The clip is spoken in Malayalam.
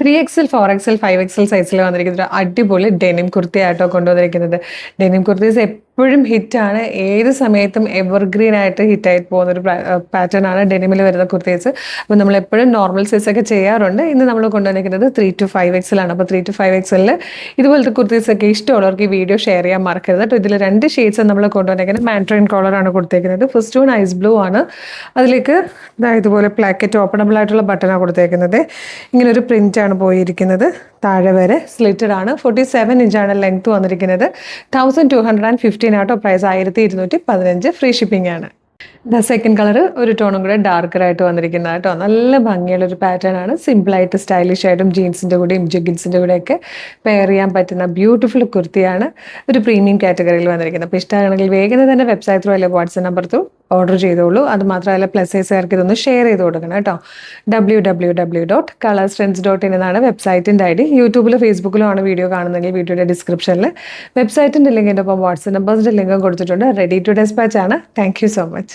3XL 4XL 5XL സൈസിൽ വന്നിരിക്കുന്നത് ഒരു അടിപൊളി ഡെനിം കുർത്തിയായിട്ടോ കൊണ്ടുവന്നിരിക്കുന്നത്. ഡെനിം കുർത്തീസ് എപ്പോഴും ഹിറ്റാണ്, ഏത് സമയത്തും എവർഗ്രീൻ ആയിട്ട് ഹിറ്റായിട്ട് പോകുന്ന ഒരു പാറ്റേൺ ആണ് ഡെനിമിൽ വരുന്ന കുർത്തീസ്. അപ്പോൾ നമ്മൾ എപ്പോഴും നോർമൽ സൈസ് ഒക്കെ ചെയ്യാറുണ്ട്. ഇന്ന് നമ്മൾ കൊണ്ടുവന്നിരിക്കുന്നത് 3 to 5XL ആണ്. അപ്പോൾ 3 to 5XL ഇതുപോലത്തെ കുർത്തീസ് ഒക്കെ ഇഷ്ടമുള്ളവർക്ക് ഈ വീഡിയോ ഷെയർ ചെയ്യാൻ മറക്കരുത് കേട്ടോ. ഇതിൽ 2 ഷെയ്ഡ്സ് നമ്മൾ കൊണ്ടുവന്നിരിക്കുന്നത് മാൻഡ്രിൻ കോളറാണ് കൊടുത്തേക്കുന്നത്. ഫസ്റ്റ് വൺ ഐസ് ബ്ലൂ ആണ്, അതിലേക്ക് ഇതുപോലെ പ്ലാക്കറ്റ് ഓപ്പണബിൾ ആയിട്ടുള്ള ബട്ടണാണ് കൊടുത്തേക്കുന്നത്. ഇങ്ങനെ ഒരു പ്രിന്റ് ആണ് പോയിരിക്കുന്നത്, താഴെ വരെ സ്ലിറ്റഡ് ആണ്. 47 ഇഞ്ചാണ് ലെങ്ത് വന്നിരിക്കുന്നത്. 1215 ആട്ടോ പ്രൈസ്, 1215, ഫ്രീ ഷിപ്പിംഗ് ആണ്. സെക്കൻഡ് കളർ ഒരു ടോണും കൂടെ ഡാർക്കർ ആയിട്ട് വന്നിരിക്കുന്നത് കേട്ടോ. നല്ല ഭംഗിയുള്ള ഒരു പാറ്റേൺ ആണ്. സിമ്പിളായിട്ട് സ്റ്റൈലിഷ് ആയിട്ടും ജീൻസിൻ്റെ കൂടെയും ജഗിൻസിൻ്റെ കൂടെയൊക്കെ പെയർ ചെയ്യാൻ പറ്റുന്ന ബ്യൂട്ടിഫുൾ കുർത്തിയാണ്. ഒരു പ്രീമിയം കാറ്റഗറിയിൽ വന്നിരിക്കുന്നത്. അപ്പോൾ ഇഷ്ടമാണെങ്കിൽ വേഗം തന്നെ വെബ്സൈറ്റ് ത്രൂ അല്ലെങ്കിൽ വാട്സ്ആപ്പ് നമ്പർ ത്രൂ ഓർഡർ ചെയ്തോളൂ. അത് മാത്രമല്ല പ്ലസ് സൈസുകാർക്ക് ഇതൊന്ന് ഷെയർ ചെയ്ത് കൊടുക്കണം കേട്ടോ. www.colorstrends.in എന്നാണ് വെബ്സൈറ്റിൻ്റെ ID. യൂട്യൂബിലും ഫേസ്ബുക്കിലും ആണ് വീഡിയോ കാണുന്നതെങ്കിൽ വീഡിയോയുടെ ഡിസ്ക്രിപ്ഷനിൽ വെബ്സൈറ്റിൻ്റെ ലിങ്കിൻ്റെ ഒപ്പം വാട്സ്ആപ്പ് നമ്പേഴ്സിൻ്റെ ലിങ്കും കൊടുത്തിട്ടുണ്ട്. റെഡി ടു ഡെസ്പാച്ച് ആണ്. Thank you so much.